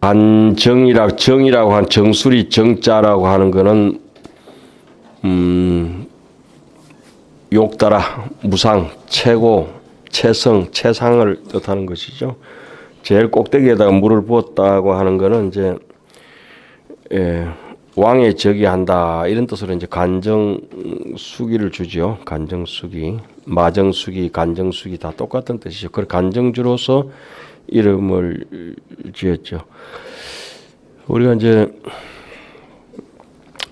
정이라고 한 정수리 정자라고 하는 거는 욕따라 무상 최고 최성 최상을 뜻하는 것이죠. 제일 꼭대기에다가 물을 부었다고 하는 거는 이제 왕의 적이 한다 이런 뜻으로 이제 간정수기를 주죠. 간정수기, 마정수기, 간정수기 다 똑같은 뜻이죠. 그 간정주로서 이름을 지었죠. 우리가 이제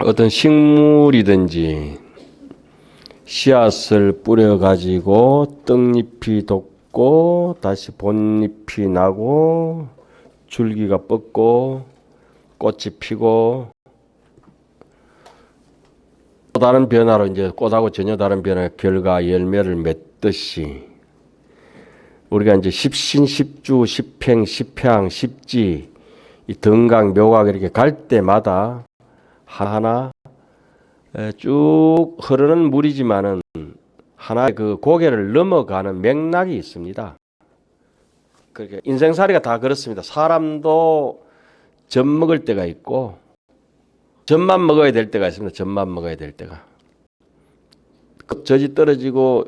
어떤 식물이든지 씨앗을 뿌려가지고 떡잎이 돋고 다시 본잎이 나고 줄기가 뻗고 꽃이 피고 또 다른 변화로 이제 꽃하고 전혀 다른 변화의 결과 열매를 맺듯이 우리가 이제 십신, 십주, 십행, 십향, 십지 이 등각, 묘각 이렇게 갈 때마다 하나 쭉 흐르는 물이지만은 하나의 그 고개를 넘어가는 맥락이 있습니다. 그렇게 인생살이가 다 그렇습니다. 사람도 젖 먹을 때가 있고 젖만 먹어야 될 때가 있습니다. 젖만 먹어야 될 때가. 젖이 떨어지고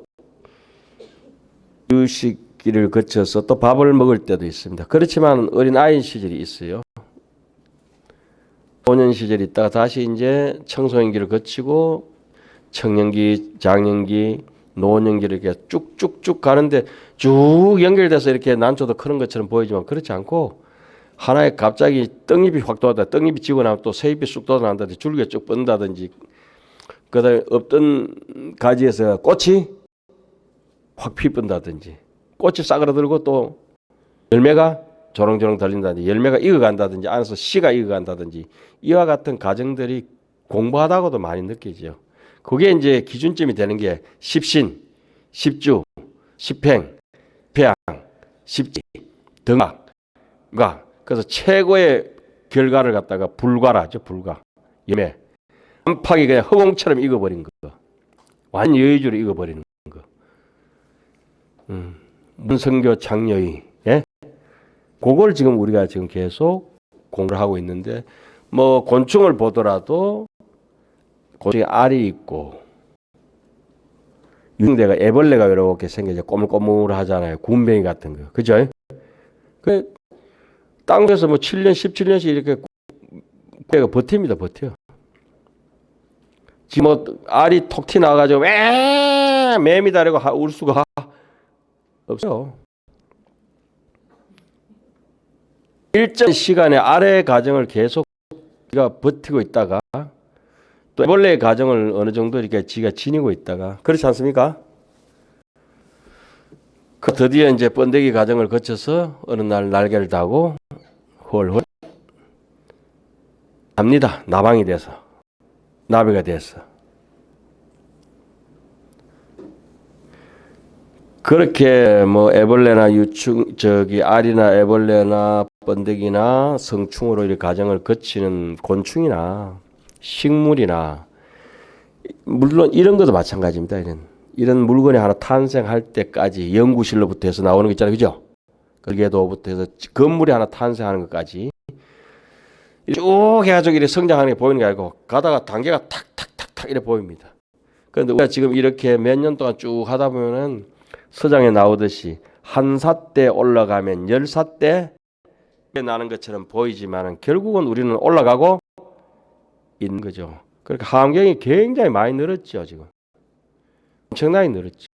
유식기를 거쳐서 또 밥을 먹을 때도 있습니다. 그렇지만 어린 아이 시절이 있어요. 소년 시절이 있다가 다시 이제 청소년기를 거치고 청년기, 장년기, 노년기를 이렇게 쭉쭉쭉 가는데 쭉 연결돼서 이렇게 난초도 크는 것처럼 보이지만 그렇지 않고 하나에 갑자기 떡잎이 확 돋았다. 떡잎이 지고 나면 또 새잎이 쑥 돋아난다든지 줄기가 쭉 뻗는다든지 그다음에 없던 가지에서 꽃이 확 피분다든지 꽃이 싸그라들고 또 열매가 조롱조롱 달린다든지 열매가 익어간다든지 안에서 씨가 익어간다든지 이와 같은 과정들이 공부하다고도 많이 느끼죠. 그게 이제 기준점이 되는 게 십신, 십주, 십행, 패양, 십지, 등각, 가. 그래서 최고의 결과를 갖다가 불과라죠. 불과. 열매. 한팍이 그냥 허공처럼 익어버린 거. 완 여의주로 익어버리는 거. 문성교 창녀의 예? 그걸 지금 우리가 지금 계속 공부를 하고 있는데 뭐 곤충을 보더라도 곤충에 알이 있고 유형대가 애벌레가 이렇게 생겨서 꼬물꼬물하잖아요. 군뱅이 같은 거. 그죠? 그 땅에서 뭐 7년, 17년씩 이렇게 걔가 버팁니다. 버텨. 지금 뭐 알이 톡 튀나가지고 매미다 이러고 울 수가 없어요. 일정 시간에 알의 과정을 계속 지가 버티고 있다가 또 애벌레의 과정을 어느 정도 이렇게 지가 지니고 있다가 그렇지 않습니까? 그 드디어 이제 번데기 과정을 거쳐서 어느 날 날개를 다고 홀홀 납니다. 나방이 돼서 나비가 돼서 그렇게 뭐 애벌레나 유충 알이나 애벌레나 번데기나 성충으로 이 과정을 거치는 곤충이나 식물이나 물론 이런 것도 마찬가지입니다. 이런 물건이 하나 탄생할 때까지 연구실로부터 해서 나오는 거 있잖아요. 그죠? 그게도부터 해서 건물이 하나 탄생하는 것까지 쭉 해가지고 이렇게 성장하는 게 보이는 게 아니고 가다가 단계가 탁탁탁탁 이렇게 보입니다. 그런데 우리가 지금 이렇게 몇 년 동안 쭉 하다 보면은 서장에 나오듯이 한 사 때 올라가면 10사 때 나는 것처럼 보이지만은 결국은 우리는 올라가고 있는 거죠. 그러니까 환경이 굉장히 많이 늘었죠. 지금 엄청나게 늘었죠.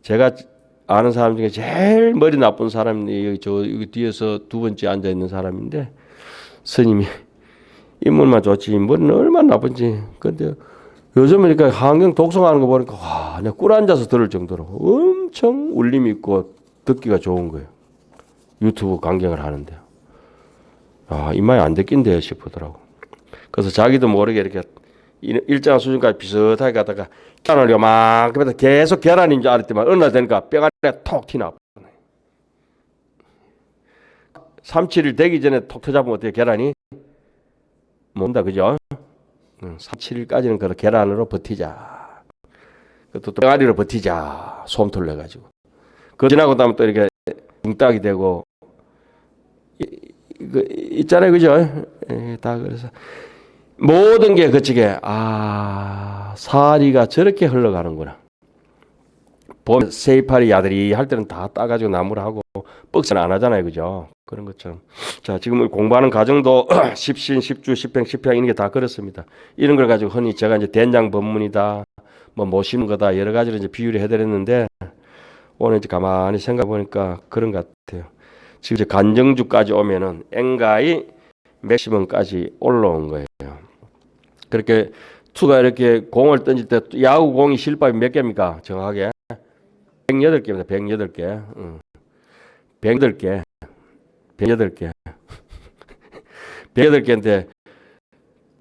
제가 아는 사람 중에 제일 머리 나쁜 사람이 여기 뒤에서 두 번째 앉아 있는 사람인데 스님이 인물만 좋지 머리는 얼마나 나쁜지. 근데 요즘은 그러니까 환경 독성하는 거 보니까 와, 그냥 꿀 앉아서 들을 정도로 엄청 울림이 있고 듣기가 좋은 거예요. 유튜브 강경을 하는데 아, 입맛이 안 듣긴데 싶더라고. 그래서 자기도 모르게 이렇게 일정한 수준까지 비슷하게 가다가 계란을 요만큼 해서 계속 계란인 줄 알았더만 어느 날 되니까 뼈가리가 톡 튀나. 3, 7일 되기 전에 톡 터잡으면 어떻게 계란이 뭔다 그죠? 3, 7일까지는 그 계란으로 버티자. 또 뼈가리로 버티자. 솜털 내가지고. 그 지나고 나면 또 이렇게 뭉딱이 되고 이거 있잖아요, 그죠? 다 그래서 모든 게 그치게 사리가 저렇게 흘러가는구나. 봄 세이파리 야들이 할 때는 다 따가지고 나무를 하고 뻑스는 안 하잖아요, 그죠? 그런 것처럼. 자, 지금 공부하는 과정도 십신, 십주, 십행, 십향 이런 게 다 그렇습니다. 이런 걸 가지고 흔히 제가 이제 된장 법문이다, 뭐 모시는 거다 여러 가지로 이제 비유를 해드렸는데 오늘 이제 가만히 생각해 보니까 그런 것 같아요. 지금 이제 간정주까지 오면은 엥가이 맥시멈까지 올라온 거예요. 그렇게 투가 이렇게 공을 던질 때 야구 공이 실밥이 몇 개입니까? 정확하게 108개입니다. 108개. 108개. 108개. 108개인데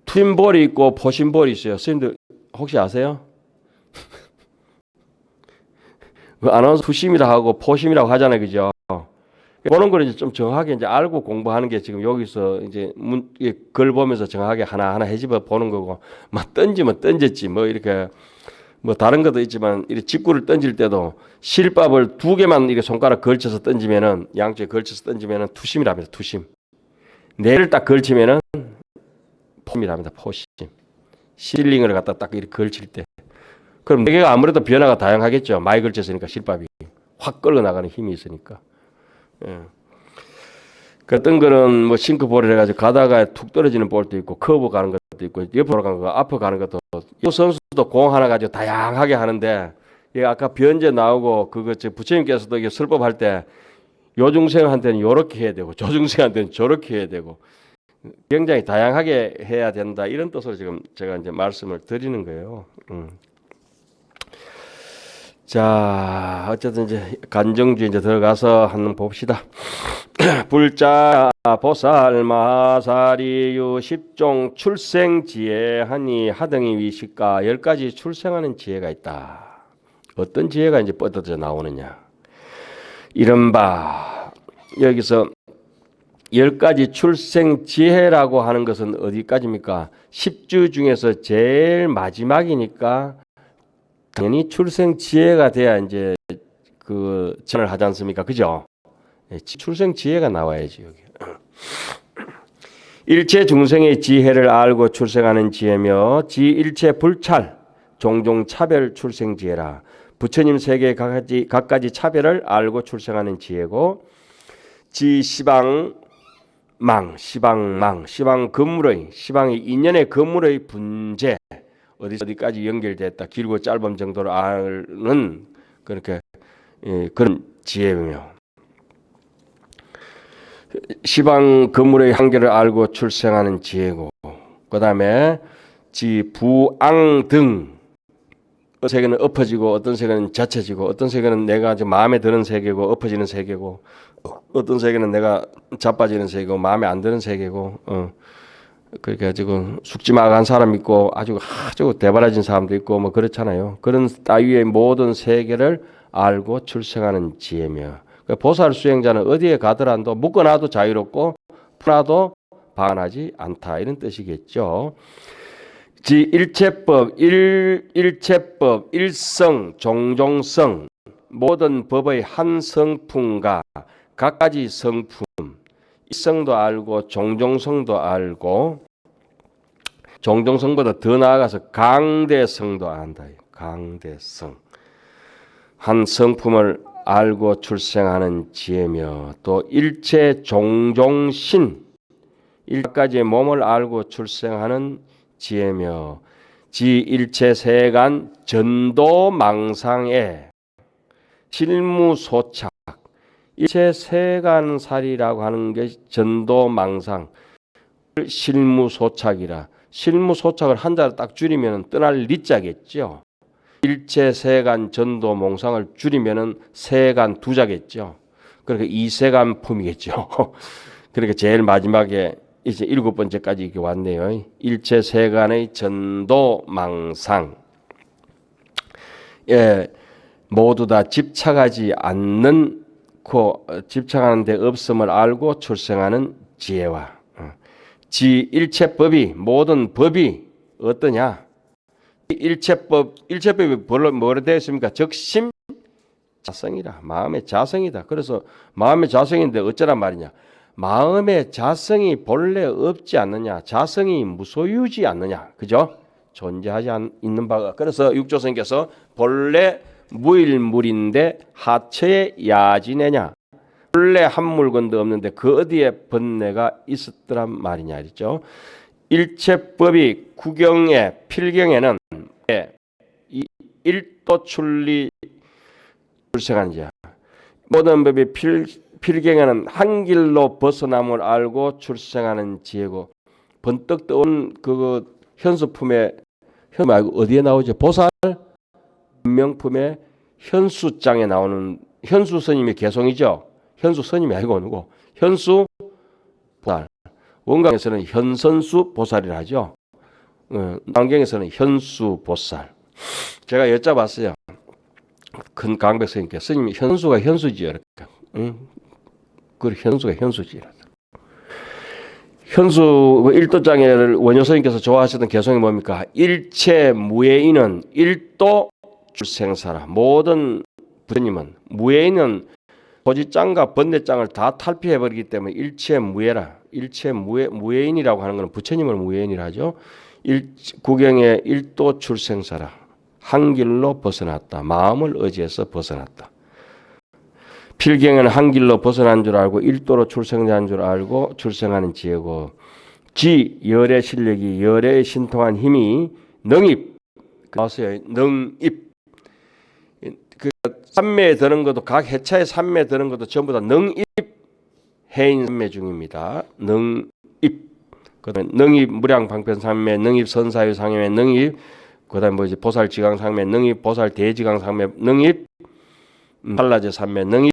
투심볼이 있고 포심볼이 있어요. 선생님들 혹시 아세요? 그 아나운서 투심이라 하고 포심이라고 하잖아요. 그죠? 보는 걸 이제 좀 정확하게 이제 알고 공부하는 게 지금 여기서 이제 글 보면서 정확하게 하나하나 해집어 보는 거고, 막 던지면 던졌지, 뭐 이렇게, 뭐 다른 것도 있지만, 이렇게 직구를 던질 때도 실밥을 2개만 이렇게 손가락 걸쳐서 던지면은, 양쪽에 걸쳐서 던지면은 투심이랍니다, 투심. 4개를 딱 걸치면은 포심이랍니다, 포심. 실링을 갖다 딱 이렇게 걸칠 때. 그럼 4개가 아무래도 변화가 다양하겠죠. 많이 걸쳤으니까 실밥이. 확 끌어 나가는 힘이 있으니까. 예. 그 어떤 거는 뭐 싱크볼을 해가지고 가다가 툭 떨어지는 볼도 있고 커브 가는 것도 있고 옆으로 가는 거 앞으로 가는 것도 이 선수도 공 하나 가지고 다양하게 하는데 예, 아까 변제 나오고 그거 부처님께서도 이게 설법할 때 요중생한테는 요렇게 해야 되고 조중생한테는 저렇게 해야 되고 굉장히 다양하게 해야 된다 이런 뜻으로 지금 제가 이제 말씀을 드리는 거예요. 자, 어쨌든 이제 간정주 이제 들어가서 한번 봅시다. 불자 보살 마사리유 십종 출생지혜 하니 하등이 위식가 10가지 출생하는 지혜가 있다. 어떤 지혜가 이제 뻗어져 나오느냐. 이른바 여기서 10가지 출생 지혜라고 하는 것은 어디까지입니까? 10주 중에서 제일 마지막이니까 당연히 출생 지혜가 돼야 이제 그 전을 하지 않습니까? 그죠? 출생 지혜가 나와야지 여기. 일체 중생의 지혜를 알고 출생하는 지혜며 지일체 불찰 종종 차별 출생 지혜라. 부처님 세계의 각가지 차별을 알고 출생하는 지혜고 지시방망 시방 건물의 시방의 인연의 건물의 분재 어디까지 연결됐다 길고 짧은 정도로 아는 그렇게 그런 지혜며 시방 건물의 한계를 알고 출생하는 지혜고 그 다음에 지부앙 등 어떤 세계는 엎어지고 어떤 세계는 젖혀지고 어떤 세계는 내가 마음에 드는 세계고 엎어지는 세계고 어떤 세계는 내가 자빠지는 세계고 마음에 안 드는 세계고 그렇게 가지고 숙지막한 사람 있고 아주 대바라진 사람도 있고 뭐 그렇잖아요. 그런 따위의 모든 세계를 알고 출생하는 지혜며 보살 수행자는 어디에 가더라도 묶어놔도 자유롭고 풀어도 반하지 않다 이런 뜻이겠죠. 일체법, 일체법, 일성, 종종성 모든 법의 한 성품과 각가지 성품 일성도 알고 종종성도 알고 종종성보다 더 나아가서 강대성도 안다. 강대성 한 성품을 알고 출생하는 지혜며 또 일체 종종신 일가지의 몸을 알고 출생하는 지혜며 지일체 세간 전도망상에 실무소착 일체 세간살이라고 하는 게 전도망상 실무소착이라 실무소착을 한자로 딱 줄이면 떠날 리자겠죠. 일체 세간 전도몽상을 줄이면 세간 두자겠죠. 그러니까 이세간품이겠죠. 그러니까 제일 마지막에 이제 7번째까지 이렇게 왔네요. 일체 세간의 전도망상. 예, 모두 다 집착하지 않는 집착하는 데 없음을 알고 출생하는 지혜와 지일체법이 모든 법이 어떠냐? 일체법이 뭐로 되어 있습니까? 적심 자성이라 마음의 자성이다. 그래서 마음의 자성인데 어쩌란 말이냐? 마음의 자성이 본래 없지 않느냐, 자성이 무소유지 않느냐, 그죠? 존재하지 있는 바가. 그래서 육조선께서 본래 무일물인데 하처에 야지내냐, 본래 한 물건도 없는데 그 어디에 번뇌가 있었더란 말이냐 그랬죠. 일체법이 구경에 필경에는 이 일도 출리 출생한 자, 모든 법이 필경에는 한 길로 벗어남을 알고 출생하는 지혜고, 번뜩 떠온 그 현수품의 말고 어디에 나오죠? 보살 명품의 현수장에 나오는 현수 스님의 개성이죠. 현수 스님이 아니고 누구? 현수 보살. 원강에서는 현선수 보살이라 하죠. 안경에서는 현수 보살. 제가 여쭤봤어요. 큰 강백 스님께, 스님이 현수가 현수지요. 그 현수가 현수지라. 현수 일도장애를 원효 스님께서 좋아하시던 개성이 뭡니까? 일체 무예인은 일도 출생사라. 모든 부처님은 무예인은 소지장과 번뇌장을 다 탈피해버리기 때문에 일체 무예라. 일체 무예인이라고 하는 것은 부처님을 무예인이라 하죠. 구경의 일도 출생사라. 한 길로 벗어났다. 마음을 의지해서 벗어났다. 필경에는 한 길로 벗어난 줄 알고 일도로 출생한 줄 알고 출생하는 지혜고, 지 열의 실력이 열의 신통한 힘이 능입 나왔어요. 능입. 그 삼매에 드는 것도 각 해차에 삼매에 드는 것도 전부 다 능입 해인 삼매 중입니다. 능입. 그다음에 능입 무량 방편 삼매, 능입 선사유 상매, 능입 그다음에 뭐지 보살 지강 상매, 능입 보살 대지강 상매, 능입 한라제 삼매, 능입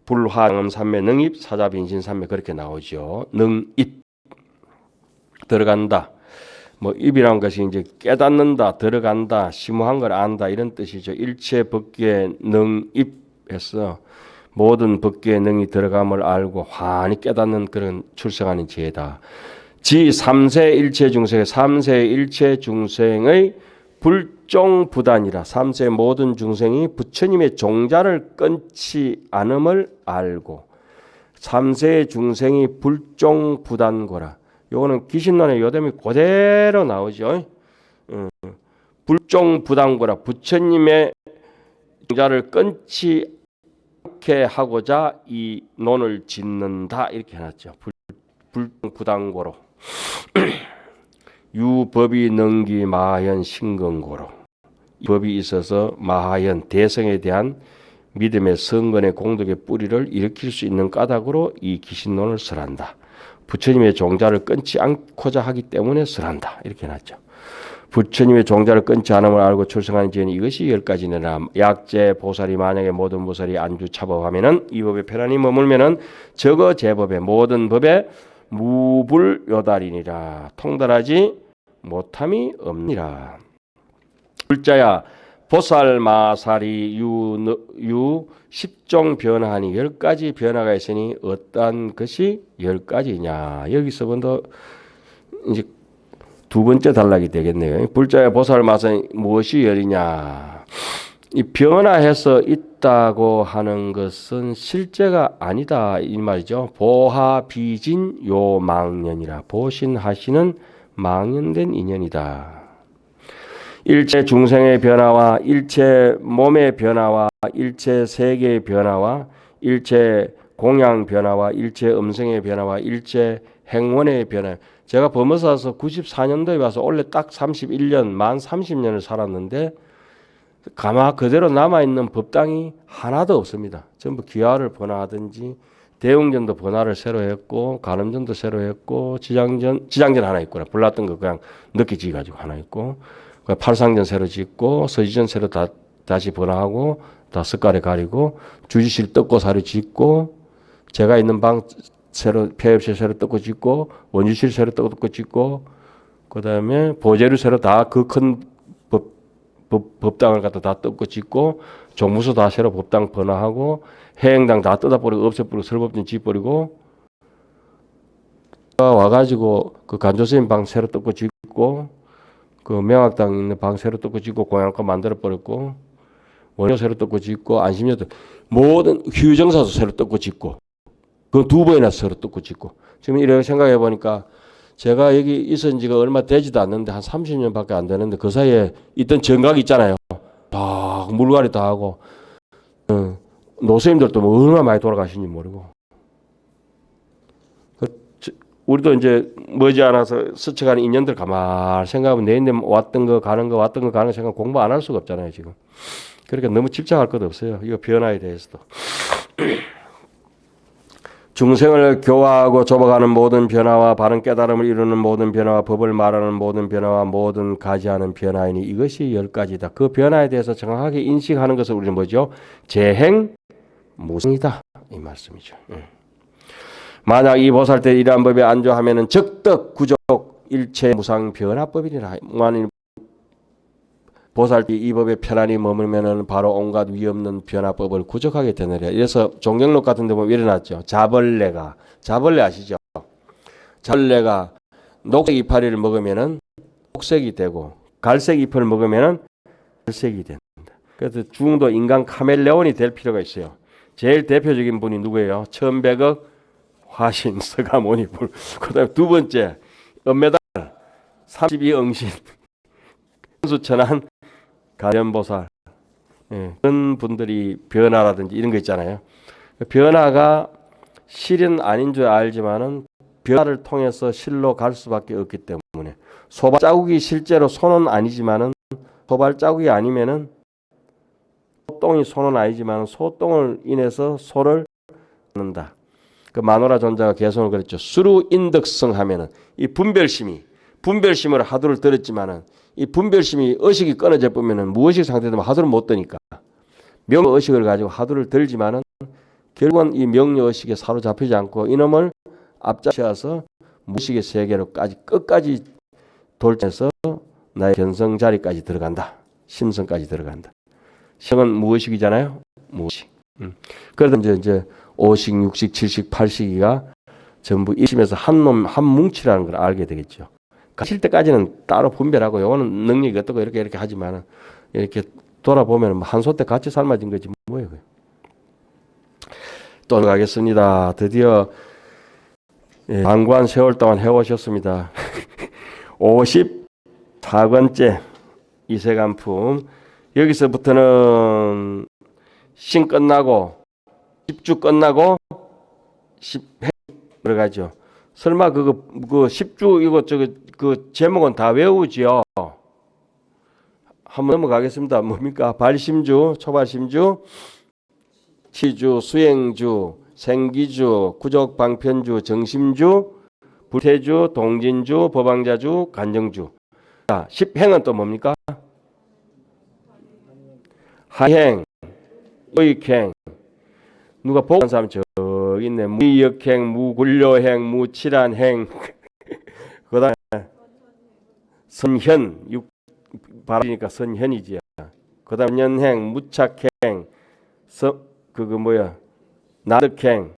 불화음 삼매, 능입 사자빈신 삼매 그렇게 나오죠. 능입 들어간다. 뭐 입이라는 것이 이제 깨닫는다, 들어간다, 심오한 걸 안다 이런 뜻이죠. 일체 법계에 능입해서 모든 법계에 능이 들어감을 알고 환히 깨닫는 그런 출생하는 지혜다. 지 3세 일체 중생의 3세 일체 중생의 불종부단이라. 3세 모든 중생이 부처님의 종자를 끊지 않음을 알고 3세 중생이 불종부단고라. 요거는 귀신론의 요됨이 그대로 나오죠. 불종부단고라. 부처님의 종자를 끊지 않게 하고자 이 논을 짓는다 이렇게 해놨죠. 불종부단고로. 유법이 능기 마하연 신건고로. 법이 있어서 마하연 대성에 대한 믿음의 성근의 공덕의 뿌리를 일으킬 수 있는 까닭으로 이 기신론을 설한다. 부처님의 종자를 끊지 않고자 하기 때문에 설한다. 이렇게 해놨죠. 부처님의 종자를 끊지 않음을 알고 출생하는 지혜는 이것이 10가지니라. 약제 보살이 만약에 모든 보살이 안주차법하면은 이 법에 편안히 머물면은 저거 제법의 모든 법에 무불요달이니라. 통달하지 못함이 없니라. 불자야 보살 마살이 유 10종 변화하니 10가지 변화가 있으니 어떠한 것이 10가지냐. 여기서 먼저 이제 두 번째 단락이 되겠네요. 불자야 보살 마살이 무엇이 열이냐. 이 변화해서 있다고 하는 것은 실제가 아니다 이 말이죠. 보하 비진 요 망년이라. 보신하시는 망연된 인연이다. 일체 중생의 변화와 일체 몸의 변화와 일체 세계의 변화와 일체 공양 변화와 일체 음성의 변화와 일체 행원의 변화. 제가 범어사서 94년도에 와서 원래 딱 31년 만 30년을 살았는데 가마 그대로 남아있는 법당이 하나도 없습니다. 전부 기와를 번화하든지 대웅전도 번화를 새로 했고 간음전도 새로 했고 지장전 하나 있구나. 불났던 거 그냥 늦게 지어가지고 하나 있고 팔상전 새로 짓고 서지전 새로 다시 번화하고 다 습가래 가리고 주지실 뜯고사로 짓고 제가 있는 방 새로 폐업실 새로 뜯고 짓고 원주실 새로 뜯고 짓고 그다음에 보재료 새로 다 그 큰 법당을 갖다 다 뜯고 짓고 종무소 다 새로 법당 번화하고 해행당 다 뜯어버리고 없애버리고 설법전 짓버리고 와가지고 그 간조스님 방 새로 뜯고 짓고 그 명학당 있는 방 새로 뜯고 짓고 공양과 만들어버렸고 원효 새로 뜯고 짓고 안심여도 모든 휴정사도 새로 뜯고 짓고 그 두 번이나 서로 뜯고 짓고. 지금 이렇게 생각해 보니까 제가 여기 있은 지가 얼마 되지도 않는데 한 30년밖에 안 되는데 그 사이에 있던 정각 있잖아요. 다 물갈이 다 하고 노선님들도 뭐 얼마나 많이 돌아가신지 모르고. 우리도 이제 머지않아서 스쳐가는 인연들 가만히 생각하면 내인데 왔던 거 가는 거 왔던 거 가는 거 생각 공부 안 할 수가 없잖아요 지금. 그러니까 너무 집착할 것도 없어요. 이거 변화에 대해서도. 중생을 교화하고 좁아가는 모든 변화와 바른 깨달음을 이루는 모든 변화와 법을 말하는 모든 변화와 모든 가지하는 변화이니 이것이 10가지다. 그 변화에 대해서 정확하게 인식하는 것을 우리는 뭐죠? 재행무성이다. 이 말씀이죠. 만약 이 보살때 이러한 법에 안주하면은 적덕 구족 일체 무상 변화법이니라. 만일 보살때 이 법에 편안히 머물면은 바로 온갖 위없는 변화법을 구족하게 되느라. 이래서 종경록 같은 데 보면 일어났죠. 자벌레 아시죠? 자벌레가 녹색 이파리를 먹으면은 녹색이 되고 갈색 잎을 먹으면은 갈색이 된다. 그래서 중도 인간 카멜레온이 될 필요가 있어요. 제일 대표적인 분이 누구예요? 천백억 화신 서가모니불. 그다음에 두 번째 은메달 32응신 수천한 가련보살. 그런 분들이 변화라든지 이런 거 있잖아요. 변화가 실은 아닌 줄 알지만은 변화를 통해서 실로 갈 수밖에 없기 때문에 소발 자국이 실제로 손은 아니지만은 소발 자국이 아니면은 소똥이 손은 아니지만은 소똥을 인해서 소를 낳는다. 그 마누라 존자가 개성을 그랬죠. 수루 인덕성 하면은 이 분별심을 하두를 들었지만은 이 분별심이 의식이 끊어져 보면은 무의식 상태되면 하두를 못 드니까 명료 의식을 가지고 하두를 들지만은 결국은 이 명료 의식에 사로잡히지 않고 이놈을 앞잡혀서 무의식의 세계로까지 끝까지 돌면서 나의 견성 자리까지 들어간다. 심성까지 들어간다. 성은 무의식이잖아요. 무의식. 그래서 이제 5식, 6식, 7식, 8식이가 전부 이심에서 한 뭉치라는 걸 알게 되겠죠. 가실 때까지는 따로 분별하고 요거는 능력이 어떻고 이렇게 하지만은 이렇게 돌아보면 한소 때 같이 삶아진 거지 뭐예요. 또 가겠습니다. 드디어 방관 세월 동안 해오셨습니다. 54권째 이세간품. 여기서부터는 신 끝나고 10주 끝나고 10행 들어가죠. 설마 그 10주 이거 그 제목은 다 외우지요. 한번 넘어가겠습니다. 뭡니까? 발심주, 초발심주, 치주, 수행주, 생기주, 구족방편주, 정심주, 불태주, 동진주, 법왕자주, 간정주. 자, 10행은 또 뭡니까? 하행, 의익행. 누가 보고 사람 저기 있네. 무의역행, 무굴려행, 무칠한행. 그 다음에 선현, 바라니까 선현이지요. 그 다음 연행, 무착행, 나득행,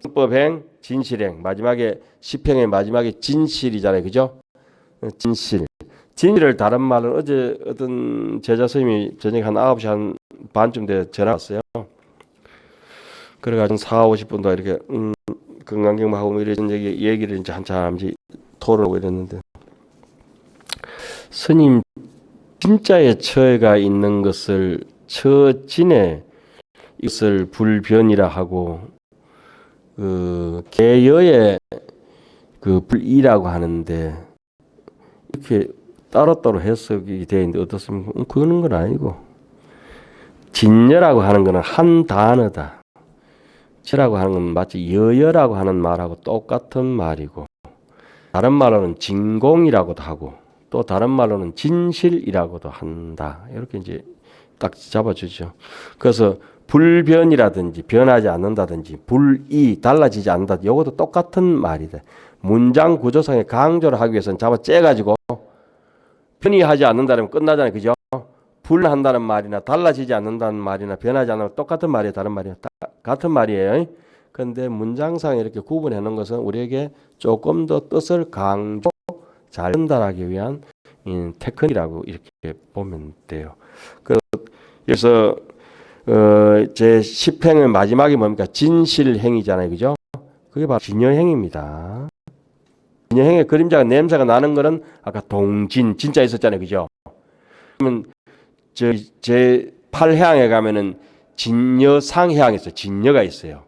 성법행, 진실행. 마지막에 10행의 마지막에 진실이잖아요. 그죠? 진실. 진실을 다른 말은 어제 어떤 제자 선생님이 저녁 한 9시 한 반쯤 돼 전화 왔어요. 그래가지고 4, 50분도 이렇게 건강경마하고 이런 얘기를 이제 한참 토론하고 이랬는데 스님 진짜의 처해가 있는 것을 처진에 이것을 불변이라 하고 그 개여의 그 불이라고 하는데 이렇게 따로따로 해석이 되어 있는데 어떻습니까? 그런 건 아니고 진여라고 하는 것은 한 단어다. 라고 하는 건 마치 여여라고 하는 말하고 똑같은 말이고 다른 말로는 진공이라고도 하고 또 다른 말로는 진실이라고도 한다. 이렇게 이제 딱 잡아주죠. 그래서 불변이라든지 변하지 않는다든지 불이 달라지지 않는다. 이것도 똑같은 말이다. 문장 구조상에 강조를 하기 위해서는 잡아 째가지고 변이하지 않는다면 끝나잖아요. 그죠? 불한다는 말이나 달라지지 않는다는 말이나 변하지 않는 똑같은 말이에요. 다른 말이에요. 같은 말이에요. 그런데 문장상에 이렇게 구분해 놓은 것은 우리에게 조금 더 뜻을 강조 잘 전달하기 위한 테크닉이라고 이렇게 보면 돼요. 그래서 제 10행의 마지막이 뭡니까? 진실행이잖아요. 그죠? 그게 바로 진여행입니다. 진여행의 그림자가 냄새가 나는 거는 아까 동진 진짜 있었잖아요, 그죠? 그러면 제 8해양에 가면은 진여상해양에 있어요. 진여가 있어요.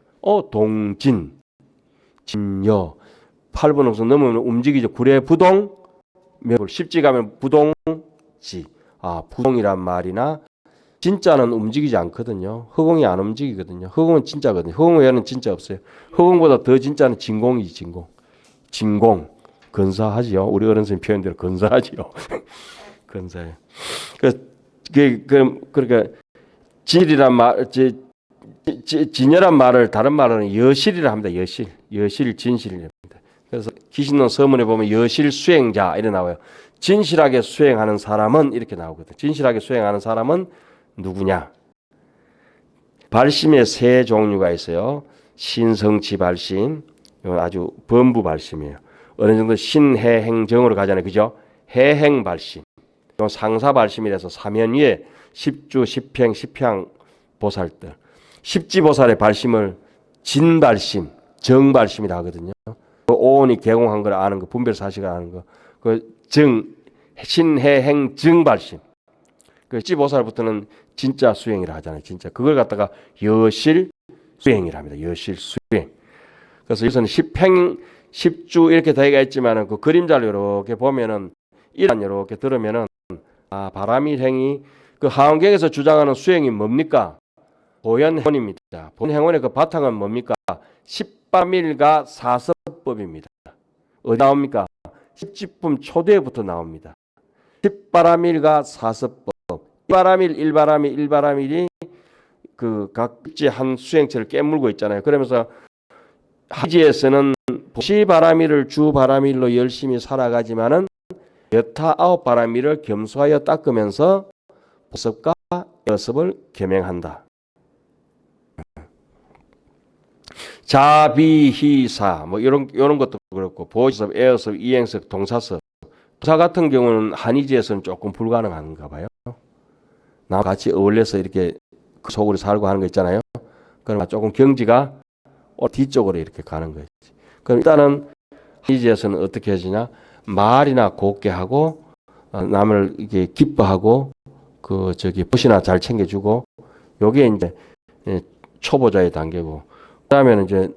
동진, 진여. 8번 홍수 넘으면 움직이죠. 구례부동, 매불. 십지 가면 부동지. 부동이란 말이나 진짜는 움직이지 않거든요. 허공이 안 움직이거든요. 허공은 진짜거든요. 허공 외에는 진짜 없어요. 허공보다 더 진짜는 진공이지, 진공. 진공. 근사하지요. 우리 어른선 표현대로 근사하지요. 근사해요. 그러니까 진이란 말, 진여란 말을 다른 말로는 여실이라 합니다. 여실, 진실입니다. 그래서 기신론 서문에 보면 여실 수행자 이래 나와요. 진실하게 수행하는 사람은 이렇게 나오거든요. 진실하게 수행하는 사람은 누구냐? 발심의 세 종류가 있어요. 신성치 발심, 이건 아주 범부 발심이에요. 어느 정도 신해행정으로 가잖아요, 그죠? 해행 발심, 이건 상사 발심이라서 사면위에 십주, 십행, 십향 보살들, 십지보살의 발심을 진발심, 정발심이라 하거든요. 오온이 개공한 걸 아는 거, 분별사실을 아는 거, 신해행 정발심. 십지보살부터는 진짜 수행이라 하잖아요. 진짜 그걸 갖다가 여실 수행이라 합니다. 여실 수행. 그래서 여기서는 십행, 십주 이렇게 되어 있지만은 그 그림자를 이렇게 보면은 이렇게 들으면은 바람일행이 그 하원경에서 주장하는 수행이 뭡니까? 보현행원입니다. 보현행원의 그 바탕은 뭡니까? 십바밀과 사섭법입니다. 어디 나옵니까? 십지품 초대부터 나옵니다. 십바라밀과 사섭법. 일바라밀, 일바라밀, 일바라밀이 그 각지 한 수행체를 깨물고 있잖아요. 그러면서 하지에서는 시바라밀을 주바라밀로 열심히 살아가지만은 여타 아홉 바라밀을 겸수하여 닦으면서 보섭과 여섭을 겸행한다. 자비희사 뭐 이런 것도 그렇고 보섭, 애어섭, 이행섭, 동사섭. 부사 같은 경우는 한의지에서는 조금 불가능한가 봐요. 나와 같이 어울려서 이렇게 속으로 살고 하는 거 있잖아요. 그럼 조금 경지가 뒤쪽으로 이렇게 가는 거지. 그럼 일단은 한의지에서는 어떻게 해주냐? 말이나 곱게 하고 남을 이렇게 기뻐하고 붓이나 잘 챙겨주고 요게 이제 초보자의 단계고 그다음에는 이제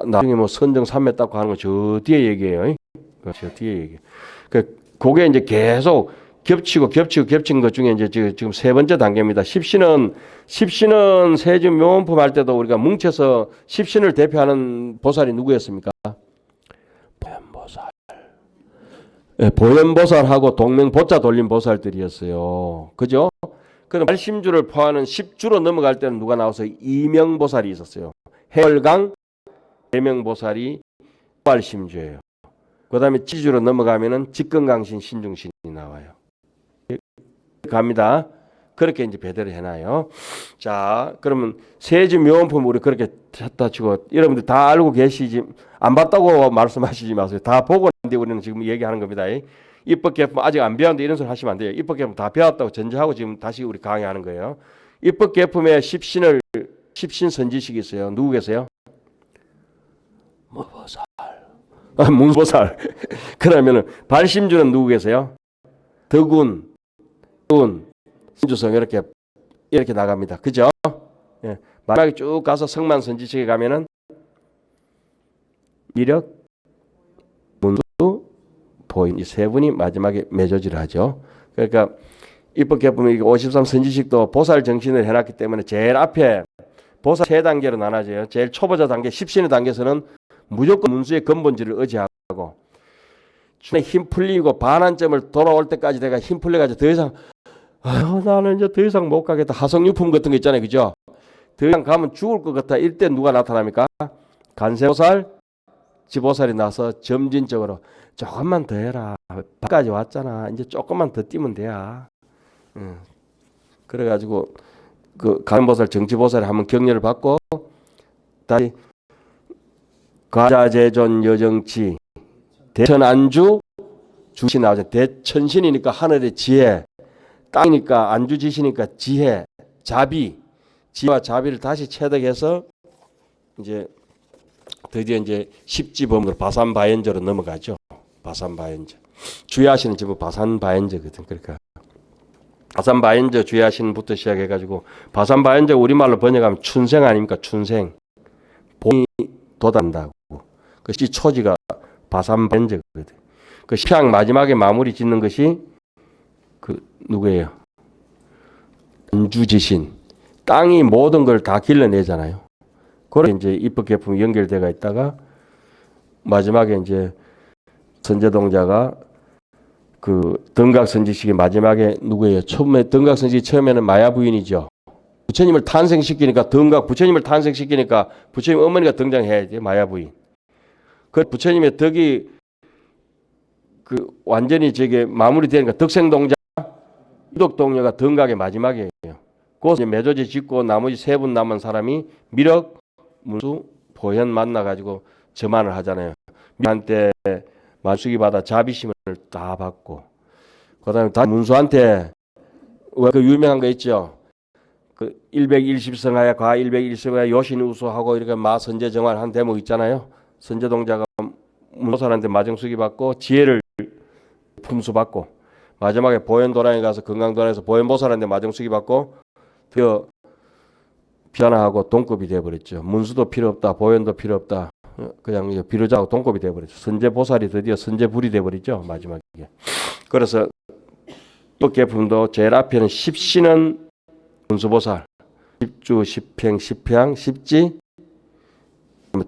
나중에 뭐 선정 삼매 닦고 하는 거 저 뒤에 얘기해요. 저 뒤에 얘기. 그게 이제 계속 겹친 것 중에 이제 지금 세 번째 단계입니다. 십신은 세주 묘원품 할 때도 우리가 뭉쳐서 십신을 대표하는 보살이 누구였습니까? 보현보살. 네, 보현보살하고 동명보자 돌린 보살들이었어요. 그죠? 그럼 발심주를 포함하는 10주로 넘어갈 때는 누가 나와서 이명보살이 있었어요. 해월강 대명보살이 발심주예요. 그 다음에 지주로 넘어가면은 직근강신 신중신이 나와요. 갑니다. 그렇게 이제 배대를 해놔요. 자, 그러면 세주 묘원품 우리 그렇게 찾다 치고 여러분들 다 알고 계시지 안 봤다고 말씀하시지 마세요. 다 보고 있는데 우리는 지금 얘기하는 겁니다. 입법개품 아직 안 배웠는데 이런 소리 하시면 안 돼요. 입법개품 다 배웠다고 전제하고 지금 다시 우리 강의하는 거예요. 입법개품에 십신 선지식이 있어요. 누구 계세요? 무보살. 문보살. 그러면은 발심주는 누구 계세요? 덕운, 신주성 이렇게 나갑니다. 그죠? 예. 마지막에 쭉 가서 성만 선지식에 가면은 미력, 문수, 보인 이 세 분이 마지막에 매조지를 하죠. 그러니까 입법개품이 53 선지식도 보살 정신을 해놨기 때문에 제일 앞에 보살 세 단계로 나눠져요. 제일 초보자 단계, 십신의 단계에서는 무조건 문수의 근본질을 의지하고 힘 풀리고 반환점을 돌아올 때까지 내가 힘 풀려가지고 더 이상 나는 이제 더 이상 못 가겠다. 하성유품 같은 거 있잖아요. 그죠? 더 이상 가면 죽을 것 같아. 이때 누가 나타납니까? 간세보살, 지보살이 나서 점진적으로 조금만 더 해라. 밖까지 왔잖아. 이제 조금만 더 뛰면 돼야. 그래가지고 그 간보살, 정지보살이 한번 격려를 받고 다시 과자재존 여정치 대천안주 주시 나오죠. 대천신이니까 하늘의 지혜, 땅이니까 안주지시니까 지혜, 자비, 지혜와 자비를 다시 체득해서 이제 드디어 이제 십지범으로 바산바연저로 넘어가죠. 바산바연저. 주야시는 전부 바산바연저거든. 그러니까 바산바연저 주야신부터 시작해가지고 바산바연저 우리말로 번역하면 춘생 아닙니까? 춘생. 봄이 돋아난다고. 그 초지가 바산바연저거든. 그 시향 마지막에 마무리 짓는 것이 그 누구예요? 안주지신. 땅이 모든 걸 다 길러내잖아요. 그렇게 이제 입법 개품이 연결되어 있다가 마지막에 이제 선제동자가 그 등각선지식이 마지막에 누구예요? 처음에 등각선지식 처음에는 마야 부인이죠. 부처님을 탄생시키니까 부처님을 탄생시키니까 부처님 어머니가 등장해야지 마야 부인. 그 부처님의 덕이 그 완전히 저게 마무리되니까 덕생동자 유독동녀가 등각의 마지막이에요. 그 이제 매조지 짓고 나머지 세 분 남은 사람이 미륵, 문수, 보현 만나가지고 저만을 하잖아요. 미한테 만수기 받아 자비심을 다 받고, 그다음에 다 문수한테 그 유명한 거 있죠. 그 110성하야 과 110성하야 요신 우수하고 이렇게 마 선제 정환 한 대목 있잖아요. 선제동자가 문수한테 마정수기 받고 지혜를 품수 받고 마지막에 보현도량에 가서 건강도량에서 보현보살한테 마정수기 받고 드디어 비하나하고 동급이 되어버렸죠. 문수도 필요 없다. 보현도 필요 없다. 그냥 비로자하고 동급이 되어버렸죠. 선제보살이 드디어 선제불이 되어버리죠. 마지막에. 그래서 이 개품도 제일 앞에는 십신은 문수보살, 십주, 십행, 십향, 십지,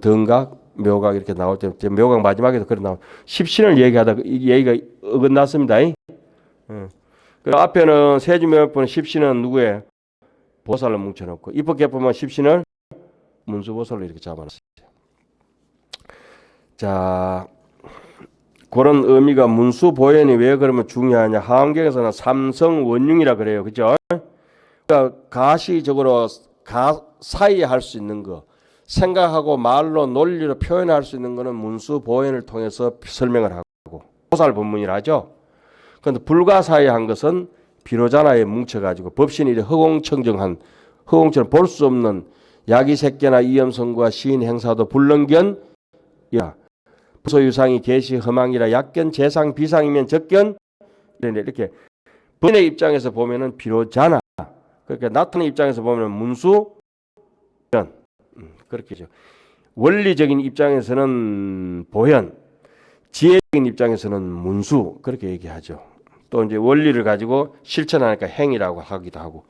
등각, 묘각 이렇게 나올 때 묘각 마지막에도 그래 나와. 십신을 얘기하다 이 얘기가 어긋났습니다. 그 앞에는 세주명법은 십신은 누구예요? 보살로 뭉쳐놓고 입법개법은 십신을 문수보살로 이렇게 잡아놨어요. 자, 그런 의미가 문수보현이 왜 그러면 중요하냐? 하암경에서는 삼성원융이라 그래요, 그죠? 그러니까 가시적으로 사이에 할 수 있는 거, 생각하고 말로 논리로 표현할 수 있는 거는 문수보현을 통해서 설명을 하고 보살 법문이라 하죠. 그런데 불가사의한 것은 비로자나에 뭉쳐가지고 법신이 허공청정한 허공처럼 볼 수 없는 야기색계나 이염성과 시인 행사도 불능견 소유상이 계시 허망이라 약견 재상 비상이면 적견 이렇게 본인의 입장에서 보면은 비로자나 그러니까 나타나는 입장에서 보면 문수견 그렇게죠. 원리적인 입장에서는 보현, 지혜적인 입장에서는 문수 그렇게 얘기하죠. 또 이제 원리를 가지고 실천하니까 행이라고 하기도 하고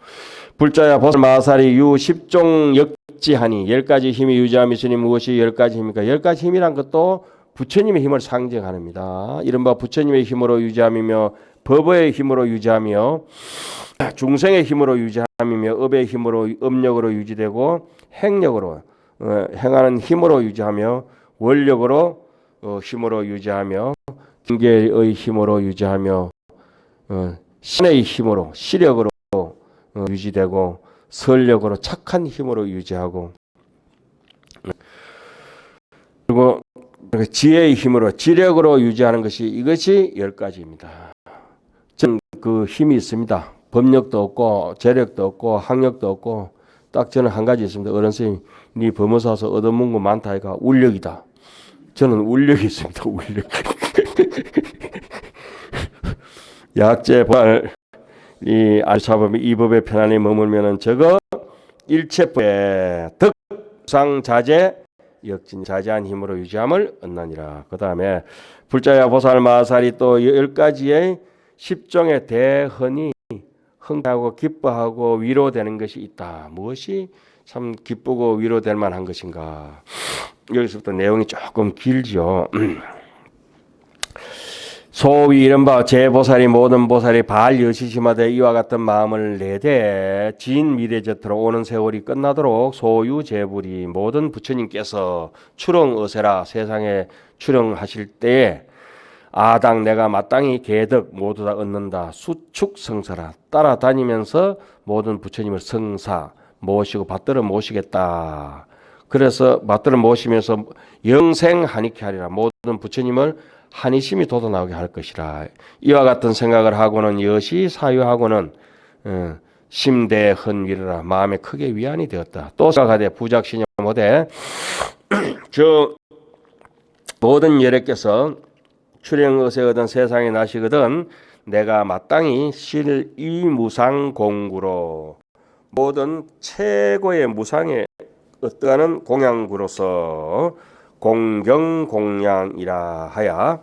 불자야 보살 마살이 유 10종 역지하니 10가지 힘이 유지함이 있으니 무엇이 10가지 힘입니까? 10가지 힘이란 것도 부처님의 힘을 상징합니다. 이른바 부처님의 힘으로 유지함이며 법의 힘으로 유지하며 중생의 힘으로 유지함이며 업의 힘으로 업력으로 유지되고 행력으로 행하는 힘으로 유지하며 원력으로 힘으로 유지하며境계의 힘으로 유지하며 신의 힘으로 시력으로 유지되고 설력으로 착한 힘으로 유지하고 그리고 지혜의 힘으로 지력으로 유지하는 것이 이것이 10가지입니다. 저는 그 힘이 있습니다. 법력도 없고 재력도 없고 학력도 없고 딱 저는 한 가지 있습니다. 어른 선생님 네 법무사 와서 얻어먹은 거 많다 하니까 울력이다. 저는 울력이 있습니다. 울력. 약제 보살 이 알사법이 이 법에 편안히 머물면은 저거 일체법의 덕상자재 역진 자제한 힘으로 유지함을 얻나니라. 그 다음에 불자야 보살 마살이 또 10가지의 10종의 대헌이 흥하고 기뻐하고 위로되는 것이 있다. 무엇이 참 기쁘고 위로될 만한 것인가. 여기서부터 내용이 조금 길죠. 소위 이른바 제보살이 모든 보살이 발여시심하되 이와 같은 마음을 내되 진 미래저토록 오는 세월이 끝나도록 소유제불이 모든 부처님께서 출렁어세라 세상에 출렁하실 때에 아당 내가 마땅히 계덕 모두 다 얻는다. 수축성사라 따라다니면서 모든 부처님을 성사 모시고 받들어 모시겠다. 그래서 받들어 모시면서 영생한익케 하리라. 모든 부처님을 한이심이 돋아나오게 할 것이라. 이와 같은 생각을 하고는 여시 사유하고는 심대헌위라 마음에 크게 위안이 되었다. 또 생각하되 부작신여 못해 저 모든 열애께서 출행의세 얻은 세상에 나시거든 내가 마땅히 실이무상공구로 모든 최고의 무상에 얻어가는 공양구로서 공경공양이라 하여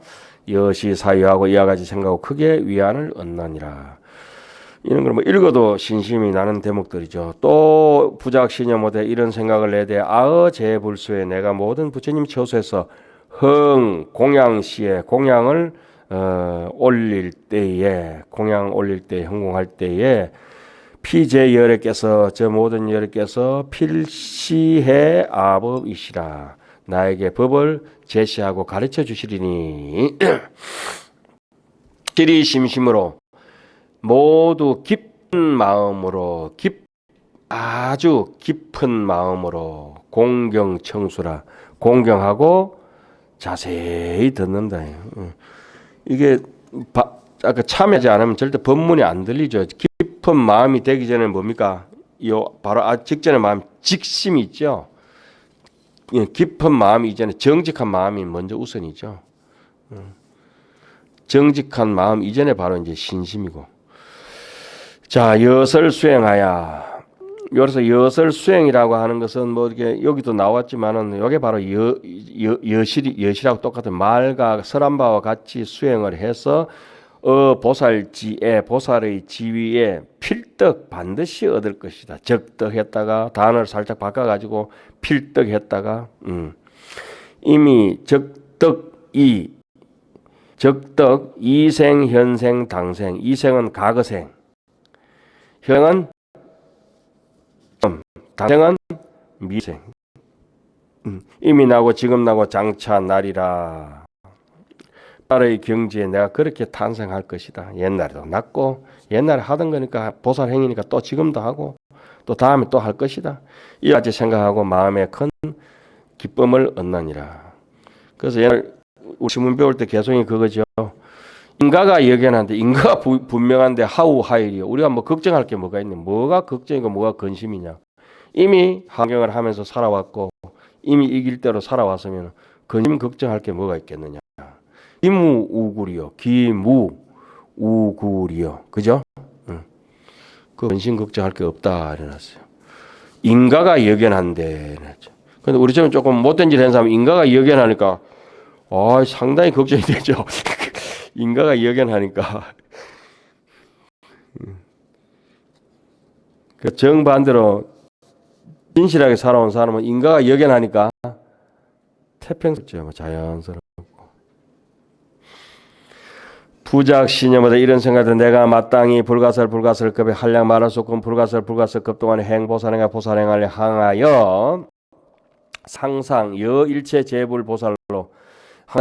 여시 사유하고 이와 같이 생각하고 크게 위안을 얻나니라. 이런 걸 뭐 읽어도 신심이 나는 대목들이죠. 또 부작시녀모대 이런 생각을 내되 아어 제불수에 내가 모든 부처님 처소에서 공양시에 공양을 올릴 때에 공양 올릴 때 흥공할 때에 피제 열애께서 저 모든 열애께서 필시해 아법이시라 나에게 법을 제시하고 가르쳐 주시리니 실이 심심으로 모두 깊은 마음으로 아주 깊은 마음으로 공경청수라 공경하고 자세히 듣는다. 이게 아까 참여하지 않으면 절대 법문이 안 들리죠. 깊은 마음이 되기 전에 뭡니까? 바로 직전에 마음 직심이 있죠. 깊은 마음이 이전에 정직한 마음이 먼저 우선이죠. 정직한 마음 이전에 바로 이제 신심이고. 자, 여설 수행하야. 여기서 여설 수행이라고 하는 것은 뭐 이렇게 여기도 나왔지만은 이게 바로 여실하고 똑같은 말과 설한 바와 같이 수행을 해서 보살지에 보살의 지위에 필떡 반드시 얻을 것이다. 적덕했다가 단어를 살짝 바꿔가지고 필떡했다가 이미 적덕 이생 현생 당생 이생은 과거생 현은 당생은 미생 이미 나고 지금 나고 장차 나리라. 나의 경지에 내가 그렇게 탄생할 것이다. 옛날에도 났고 옛날에 하던 거니까 보살 행위니까 또 지금도 하고 또 다음에 또 할 것이다. 이같이 생각하고 마음에 큰 기쁨을 얻나니라. 그래서 옛날 우리 신문 배울 때 개성이 그거죠. 인가가 여견한데 인가가 분명한데 하우하일이요. 우리가 뭐 걱정할 게 뭐가 있냐. 뭐가 걱정이고 뭐가 근심이냐. 이미 환경을 하면서 살아왔고 이미 이길 대로 살아왔으면 근심 걱정할 게 뭐가 있겠느냐. 기무우굴이요. 기무우굴이요. 그죠? 그 근심 걱정할 게 없다 이래놨어요. 인가가 여견한데 이래놨죠. 근데 우리처럼 조금 못된 짓 하는 사람은 인가가 여견하니까 상당히 걱정이 되죠. 인가가 여견하니까. 그 정반대로 진실하게 살아온 사람은 인가가 여견하니까 태평스럽죠. 자연스럽고. 부작시녀마다 이런 생각들 내가 마땅히 불가설급에 한량 말할 수 없고 불가설급 동안에 행보살행하 보살행하려 항하여 상상 여일체 제불보살로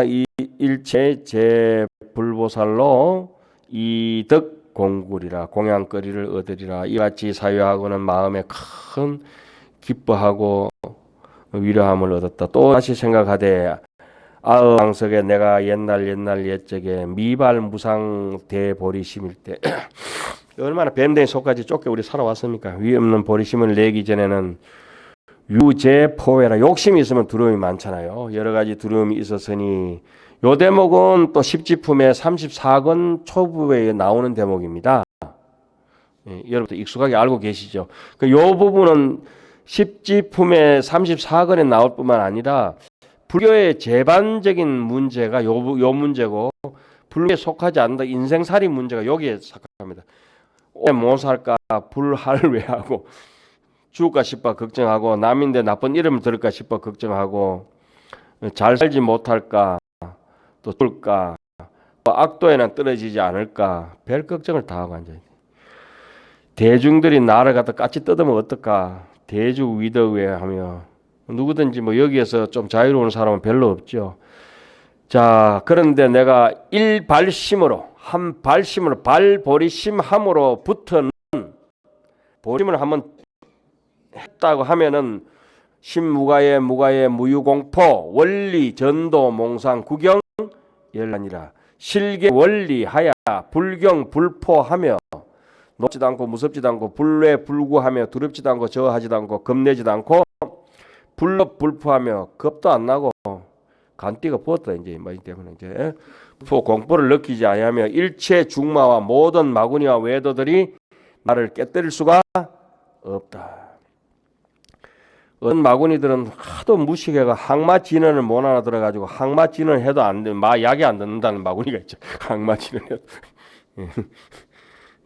이 일체 제불보살로 이득 공굴이라 공양거리를 얻으리라. 이같이 사유하고는 마음에 큰 기뻐하고 위로함을 얻었다. 또 다시 생각하되 아흥석에 내가 옛날 옛적에 미발무상 대보리심일 때 얼마나 뱀댕이 속까지 쫓겨 우리 살아왔습니까? 위 없는 보리심을 내기 전에는 유제포회라 욕심이 있으면 두려움이 많잖아요. 여러 가지 두려움이 있었으니 요 대목은 또 십지품의 34권 초부에 나오는 대목입니다. 여러분들 익숙하게 알고 계시죠? 요 부분은 십지품의 34권에 나올 뿐만 아니라 불교의 제반적인 문제가 요 문제고 불교에 속하지 않는다 인생살이 문제가 여기에 속합니다. 못 살까 불할 왜 하고 죽을까 싶어 걱정하고 남인데 나쁜 이름을 들을까 싶어 걱정하고 잘 살지 못할까 또 죽을까 악도에는 떨어지지 않을까 별 걱정을 다 하고 앉아있네. 대중들이 나를 갖다 까치 뜯으면 어떨까 대주 위더웨 하며 누구든지 뭐 여기에서 좀 자유로운 사람은 별로 없죠. 자, 그런데 내가 한 발심으로 발보리심함으로 붙은 보림을 한번 했다고 하면은 신무가의 무유공포 원리 전도 몽상 구경 열란이라 실계 원리하야 불경 불포하며 높지도 않고 무섭지도 않고 불외 불구하며 두렵지도 않고 저하지도 않고 겁내지도 않고 불럽 불포하며 겁도 안 나고 간띠가 부었다 이제 뭐 때문에 이제 공포를 느끼지 아니하며 일체 중마와 모든 마구니와 외도들이 나를 깨뜨릴 수가 없다. 어떤 마구니들은 하도 무식해가 항마 진언을 못 알아들어 가지고 항마 진언 해도 안 돼, 약이 안 듣는다는 마구니가 있죠. 항마 진언 해도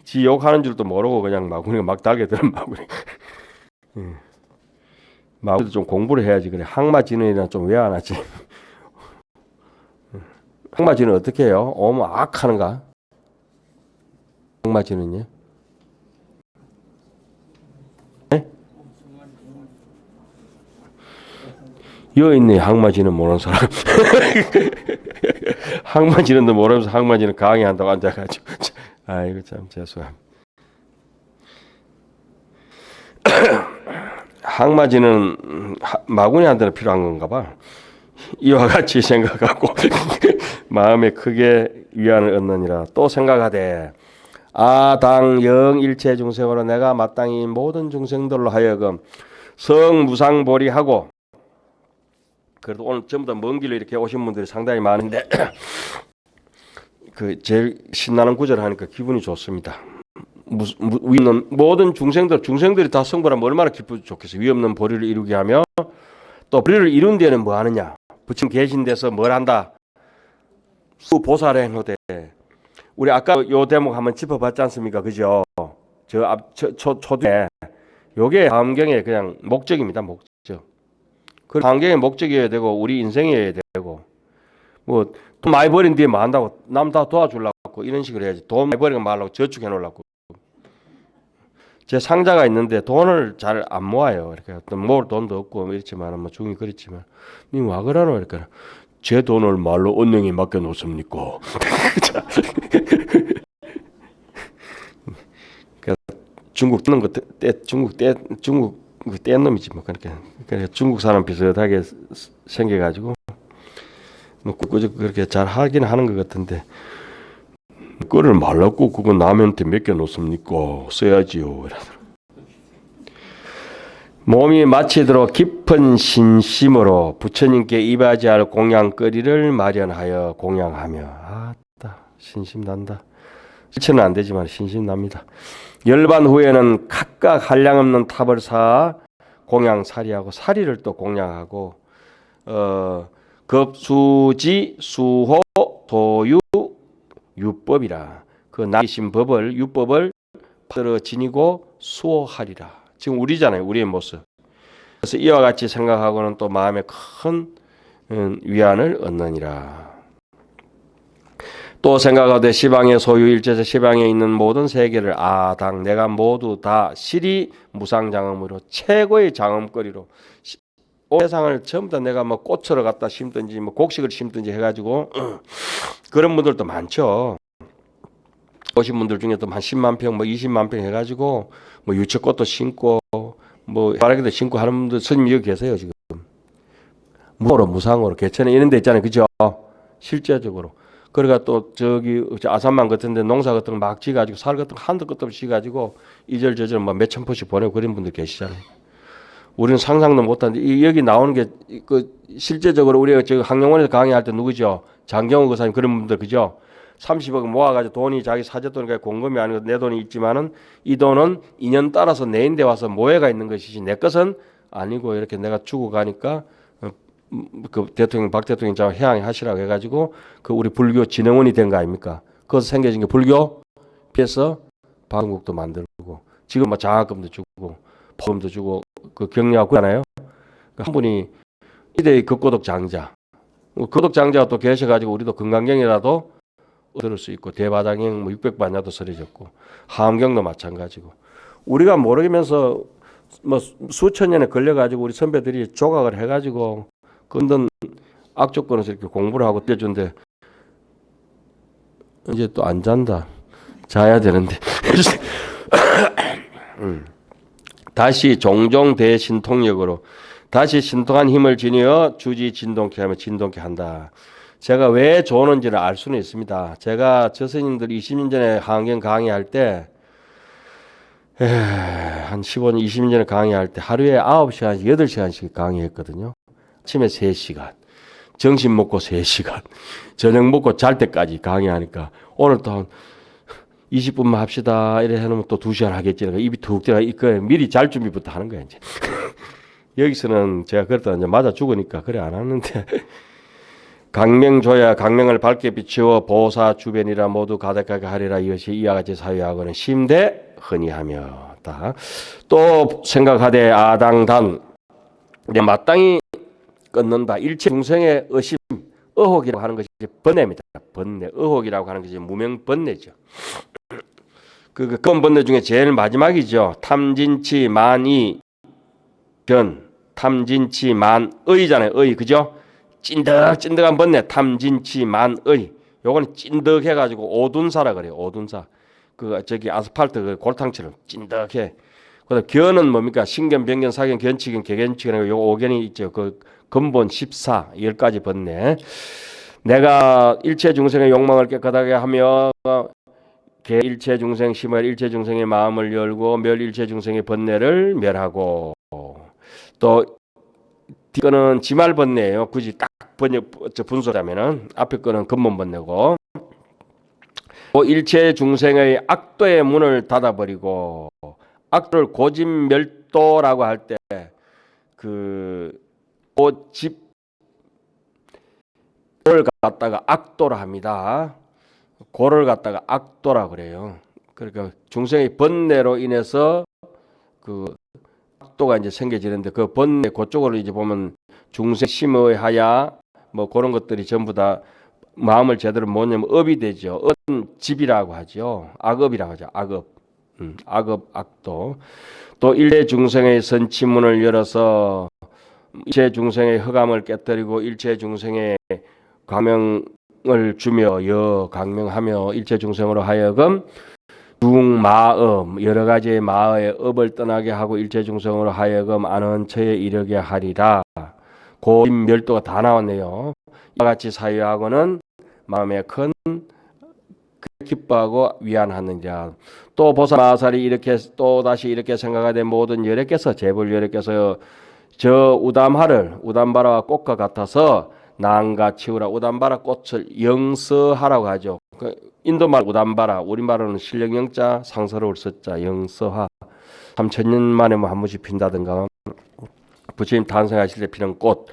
지 욕하는 줄도 모르고 그냥 마구니가 막 달겨드는 마구니. 마구니도 좀 공부를 해야지. 그래 항마 진언이나 좀 왜 안 하지? 항마 진언 어떻게 해요? 오면 악하는가? 항마 진언이? 여기 있네 항마지는 모르는 사람. 항마지는도 모르면서 항마지는 강의한다고 앉아가지고. 아이고 참 죄송합니다. 항마지는 마구니한테는 필요한 건가 봐. 이와 같이 생각하고 마음에 크게 위안을 얻느니라. 또 생각하되 아당 영일체 중생으로 내가 마땅히 모든 중생들로 하여금 성무상보리하고, 그래도 오늘 전부 다 먼 길로 이렇게 오신 분들이 상당히 많은데 그 제일 신나는 구절 하니까 기분이 좋습니다. 위는 모든 중생들이 다 성불하면 얼마나 기쁘고 좋겠어요. 위 없는 보리를 이루게 하며, 또 보리를 이룬 데는 뭐 하느냐? 부처님 계신 데서 뭘 한다? 수보살행하되. 우리 아까 요 대목 한번 짚어봤지 않습니까? 그죠? 초두에 요게 다음경의 그냥 목적입니다. 목적. 그 환경의 목적이어야 되고 우리 인생이어야 되고, 뭐 돈 많이 버린 뒤에 뭐 한다고 남 다 도와주려고 이런 식으로 해야지. 돈 많이 버리고 말라고 저축해 놓으려고. 제 상자가 있는데 돈을 잘 안 모아요. 이렇게 모을 돈도 없고 이렇지만 뭐 중이 그렇지만 님 와 그러노? 그러니까 제 돈을 말로 언행에 맡겨 놓습니까? 중국 떼는 거 중국 그 뗀 놈이지 뭐. 그러니까 중국 사람 비슷하게 생겨가지고 뭐 그렇게 잘 하긴 하는 것 같은데, 그거를 말랐고 그거 남한테 맡겨 놓습니까? 써야지요. 몸이 마치도록 깊은 신심으로 부처님께 입하지할 공양거리를 마련하여 공양하며. 아따 신심 난다. 실천은 안 되지만 신심 납니다. 열반 후에는 각각 한량없는 탑을 쌓아 공양사리하고, 사리를 또 공양하고, 급수지 수호 소유 유법이라. 그 나이신 법을 유법을 받들어 지니고 수호하리라. 지금 우리잖아요. 우리의 모습. 그래서 이와 같이 생각하고는 또 마음에 큰 위안을 얻느니라. 또 생각하되 시방의 소유 일체적 시방에 있는 모든 세계를 아당 내가 모두 다 실이 무상장엄으로 최고의 장엄거리로, 세상을 전부 다 내가 뭐 꽃으로 갖다 심든지 뭐 곡식을 심든지 해가지고 그런 분들도 많죠. 오신 분들 중에도 한 10만 평, 뭐 20만 평 해가지고 뭐 유채꽃도 심고 뭐 바라기도 심고 하는 분들 스님 여기 계세요 지금. 무상으로 개천에 이런 데 있잖아요, 그죠? 실제적으로. 그러니까 또 저기 아산만 같은데 농사 같은 거 막 지가지고 살 같은 거 한도 끝도 없이 지가지고 이절저절 뭐 몇천 포씩 보내고 그런 분들 계시잖아요. 우리는 상상도 못하는데 여기 나오는 게 그 실제적으로 우리가 저 학령원에서 강의할 때 누구죠? 장경호 교사님 그런 분들 그죠? 30억 모아가지고 돈이 자기 사제돈이 공금이 아니고 내 돈이 있지만은 이 돈은 인연 따라서 내인데 와서 모해가 있는 것이지 내 것은 아니고, 이렇게 내가 주고 가니까 그 대통령 박 대통령 자 해양하시라고 해가지고 그 우리 불교 진흥원이 된 거 아닙니까? 거기서 생겨진 게 불교 피해서 방국도 만들고 지금 뭐 장학금도 주고 보험도 주고 그 격려하고 하잖아요. 한 분이 시대의 극고독 장자, 고독 장자가 또 계셔가지고 우리도 금강경이라도 들을 수 있고 대바당행 뭐 600반야도 설해졌고 하암경도 마찬가지고, 우리가 모르면서 뭐 수천 년에 걸려가지고 우리 선배들이 조각을 해가지고 근던 악조건에서 이렇게 공부를 하고 떼준데 이제 또 안 잔다. 자야 되는데. 다시 종종 대신통력으로 다시 신통한 힘을 지니어 주지 진동케 하며 진동케 한다. 제가 왜 좋은지를 알 수는 있습니다. 제가 저 스님들 20년 전에 한경 강의할 때 한 15년, 20년 전에 강의할 때 하루에 9시간씩, 8시간씩 강의했거든요. 아침에 3시간, 점심 먹고 3시간, 저녁 먹고 잘 때까지 강의하니까 오늘 또 한 20분만 합시다. 이래 해놓으면 또 2시간 하겠지. 입이 툭 들어가. 미리 잘 준비부터 하는 거야, 이제. 여기서는 제가 그랬다 이제 맞아 죽으니까 그래 안 하는데. 강명조야 강명을 밝게 비추어 보사 주변이라 모두 가득하게 하리라. 이것이 이와 같이 사유하고는 심대 흔히 하며. 또 생각하되 아당단 마땅히 끊는다. 일체 중생의 의심, 의혹이라고 하는 것이 번뇌입니다. 번뇌, 의혹이라고 하는 것이 무명 번뇌죠. 그 번뇌 중에 제일 마지막이죠. 탐진치 만이 변, 탐진치 만의잖아요. 의, 그죠? 찐득찐득한 번뇌, 탐진치 만의. 요거는 찐득해가지고 오둔사라 그래요. 오둔사. 저기 아스팔트 그 골탕처럼 찐득해. 그다음 견은 뭡니까? 신견, 병견, 사견, 견치견, 개견치견. 요 5견이 있죠. 그 근본 14, 10가지 번뇌. 내가 일체 중생의 욕망을 깨끗하게 하며 일체 중생 심을 일체 중생의 마음을 열고 일체 중생의 번뇌를 멸하고. 또 뒷거는 지말 번뇌예요. 굳이 딱 분석하면은 앞에 거는 근본 번뇌고. 또 일체 중생의 악도의 문을 닫아버리고. 악도를 고집멸도라고 할 때 고집을 갖다가 악도라 합니다. 고를 갖다가 악도라 그래요. 그러니까 중생의 번뇌로 인해서 악도가 이제 생겨지는데 그 번뇌 그쪽으로 이제 보면 중생 심의 하야 뭐 그런 것들이 전부 다 마음을 제대로 못 열면 업이 되죠. 업은 집이라고 하죠. 악업이라고 하죠. 악업. 악업, 악도. 또 일체 중생의 선치문을 열어서 일체 중생의 허감을 깨뜨리고 일체 중생의 광명을 주며 강명하며 일체 중생으로 하여금 중마업 여러 가지의 마의 업을 떠나게 하고 일체 중생으로 하여금 안원처에 이르게 하리라. 고임멸도가 다 나왔네요. 이와 같이 사유하고는 마음에 큰 기뻐하고 위안하느니라. 또 보사 마살이 이렇게 또 다시 이렇게 생각하되 모든 여력께서 재불 여력께서 저 우담바라와 꽃과 같아서 나안가 치우라. 우담바라 꽃을 영서하라고 하죠. 인도말 우담바라, 우리말로는 신령영자, 상서로울 서자, 영서하. 3000년 만에 뭐 한 번씩 핀다든가 부처님 탄생하실 때 피는 꽃.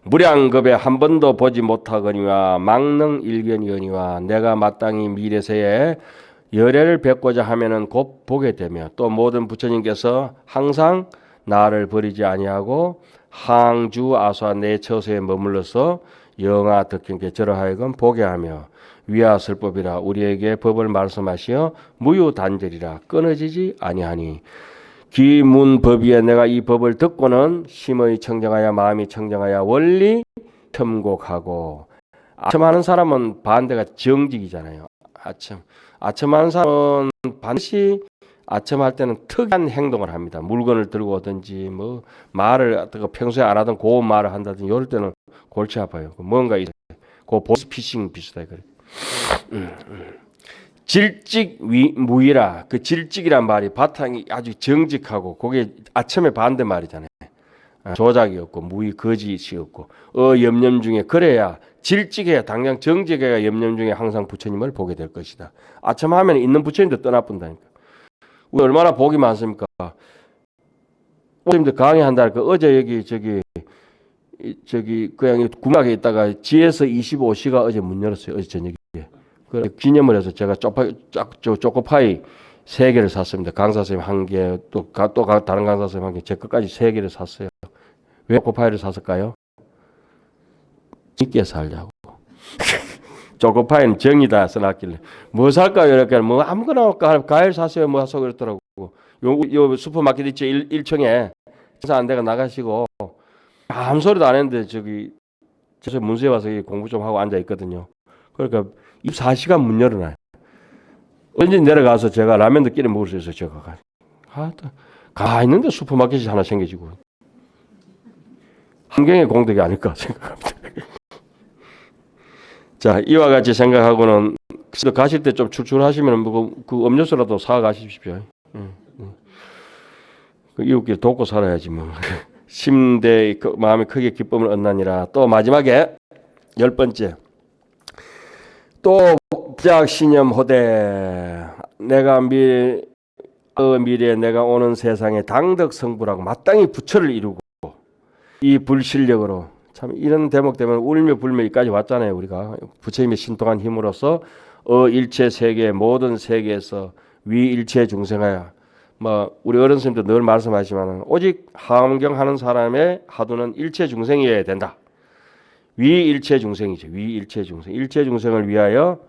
무량겁에 한 번도 보지 못하거니와 망능 일견이거니와 내가 마땅히 미래세에 열애를 뵙고자 하면은 곧 보게 되며 또 모든 부처님께서 항상 나를 버리지 아니하고 항주 아수와 내 처소에 머물러서 영아 덕경께 저러하여금 보게 하며 위하설법이라 우리에게 법을 말씀하시어 무유단절이라 끊어지지 아니하니 기문법위에 내가 이 법을 듣고는 심의 청정하여 마음이 청정하여 원리 첨곡하고. 아첨하는 사람은 반대가 정직이잖아요. 아첨하는 사람은 반드시 아첨할 때는 특이한 행동을 합니다. 물건을 들고 오든지 뭐 말을 평소에 안 하던 고운 말을 한다든지 이럴 때는 골치 아파요. 뭔가 이래. 그 보스피싱 비슷하게 그래. 질직무이라. 그 질직이란 말이 바탕이 아주 정직하고 그게 아첨의 반대 말이잖아요. 조작이 없고 무의 거짓이 없고 염념 중에 그래야 질직해야 당장 정직해야 염념 중에 항상 부처님을 보게 될 것이다. 아첨하면 있는 부처님도 떠나본다니까. 우리 얼마나 복이 많습니까? 부처님들 강의한다니까. 어제 여기 그냥 구막에 있다가 지에서 25시가 어제 문 열었어요. 어제 저녁에. 그 기념을 해서 제가 초코파이 3개를 샀습니다. 강사 선생님 1개, 또 다른 강사 선생님 1개, 제 것까지 3개를 샀어요. 왜 초코파이를 샀을까요? 있게 살려고. 초코파이는 정이다 써놨길래 뭐 살까요? 이렇게 뭐 아무거나 과일 사세요. 뭐 사서 그랬더라고. 요 슈퍼마켓 있죠. 1층에 장사 안 되가 나가시고 아무 소리도 안 했는데 저 문수에 와서 공부 좀 하고 앉아 있거든요. 그러니까 24시간 문 열어놔요. 언제 내려가서 제가 라면도 끼리 먹을 수 있어요. 제가 가 있는데 슈퍼마켓이 하나 생겨지고 환경의 공덕이 아닐까 생각합니다. 자, 이와 같이 생각하고는 가실 때 좀 출출하시면 그 음료수라도 사 가십시오. 이웃길 돕고 살아야지 뭐. 심대 마음에 크게 기쁨을 얻나니라. 또 마지막에 10번째. 또 부작신념호대 내가 미래에 내가 오는 세상에 당덕성불하고 마땅히 부처를 이루고 이 불실력으로 참 이런 대목 때문에 울며 불며 여기까지 왔잖아요. 우리가 부처님의 신통한 힘으로서 일체 세계 모든 세계에서 위 일체 중생하여 뭐 우리 어른 스님도 늘 말씀하시지만 오직 하엄경하는 사람의 하두는 일체 중생이어야 된다. 위 일체 중생이죠. 위 일체 중생. 일체 중생을 위하여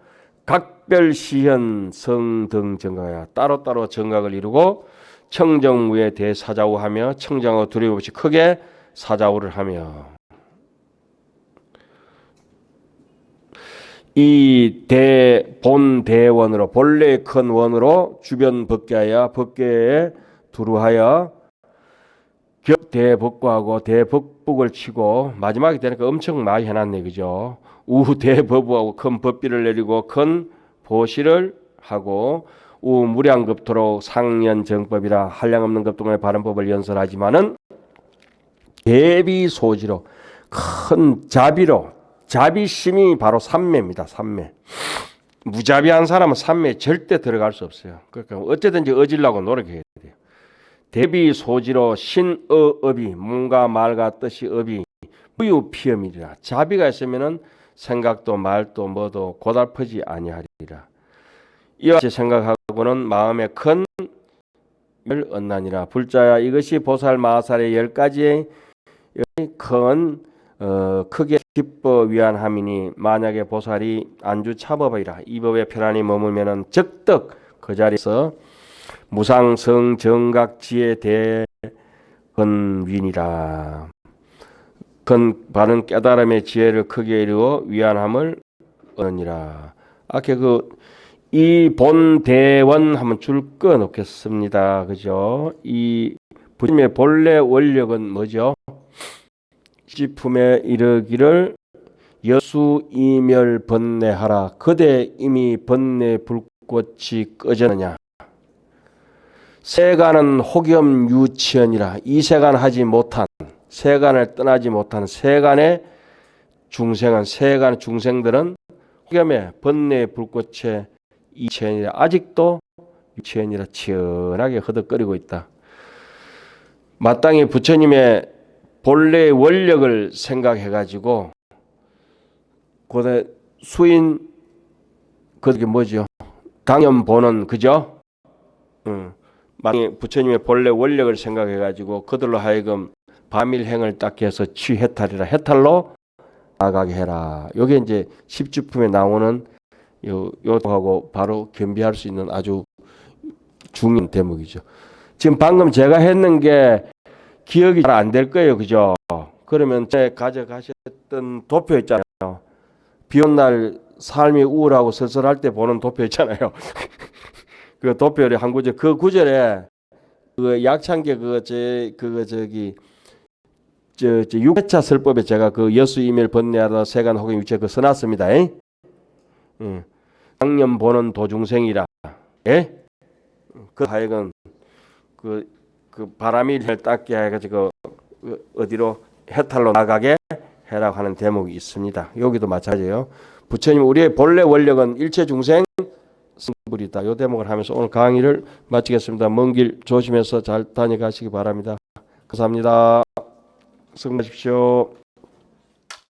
각별 시현 성등 정각하여 따로따로 정각을 이루고 청정무에 대사자우하며 청정하고 두려움 없이 크게 사자우를 하며 이 본대원으로 본래의 큰 원으로 주변 법계하여 법계에 두루하여 격대법과하고 대법북을 치고 마지막에 되니까 엄청 많이 해놨네. 그죠? 우대법부하고 큰 법비를 내리고 큰 보시를 하고 우무량급토록 상연정법이라 한량없는 급동의 바른법을 연설하지만은 대비소지로 큰 자비로 자비심이 바로 삼매입니다. 삼매. 무자비한 사람은 삼매에 절대 들어갈 수 없어요. 그러니까 어쨌든지 어질라고 노력해야 돼요. 대비소지로 신어업이 몸과 말과 뜻이 업이 무유피엄이리라. 자비가 있으면은 생각도 말도 뭐도 고달프지 아니하리라. 이와 같이 생각하고는 마음에 큰 을 얻나니라. 불자야 이것이 보살 마살의 10가지의 큰 크게 기뻐 위안함이니 만약에 보살이 안주 차법이라 이 법에 편안히 머물면은 적덕 그 자리에서 무상성 정각지에 대건윈이라. 건 바른 깨달음의 지혜를 크게 이루어 위안함을 얻으니라. 아까 이 본대원 한번 줄 거 놓겠습니다. 그죠? 이 부처님의 본래 원력은 뭐죠? 시품에 이르기를 여수이멸 번뇌하라. 그대 이미 번뇌 불꽃이 꺼졌느냐. 세간은 혹염 유치언이라. 이 세간 하지 못한 세간을 떠나지 못한 세간의 중생은 세간의 중생들은 혹염의 번뇌 불꽃에 이치언이라. 아직도 유치언이라 치연하게 허덕거리고 있다. 마땅히 부처님의 본래의 원력을 생각해가지고 고대 수인 그게 뭐죠? 당연 보는 그죠? 부처님의 본래 원력을 생각해가지고 그들로 하여금 바밀행을 딱 해서 취해탈이라 해탈로 나가게 해라. 요게 이제 십주품에 나오는 요하고 바로 겸비할 수 있는 아주 중요한 대목이죠. 지금 방금 제가 했는 게 기억이 잘 안 될 거예요. 그죠? 그러면 제가 가져가셨던 도표 있잖아요. 비 온 날 삶이 우울하고 쓸쓸할 때 보는 도표 있잖아요. 그 도표를 한 구절, 그 구절에 그 약창계 육회차 설법에 제가 그 여수 이멸 번뇌하다 세간 혹은 유체 그 써놨습니다. 당년 보는 도중생이라. 예? 그 하여간 그 바람이 닦게 해가지고 어디로 해탈로 나가게 해라고 하는 대목이 있습니다. 여기도 마찬가지예요. 부처님 우리의 본래 원력은 일체 중생 성불이다. 이 대목을 하면서 오늘 강의를 마치겠습니다. 먼 길 조심해서 잘 다녀가시기 바랍니다. 감사합니다. 수고하십시오.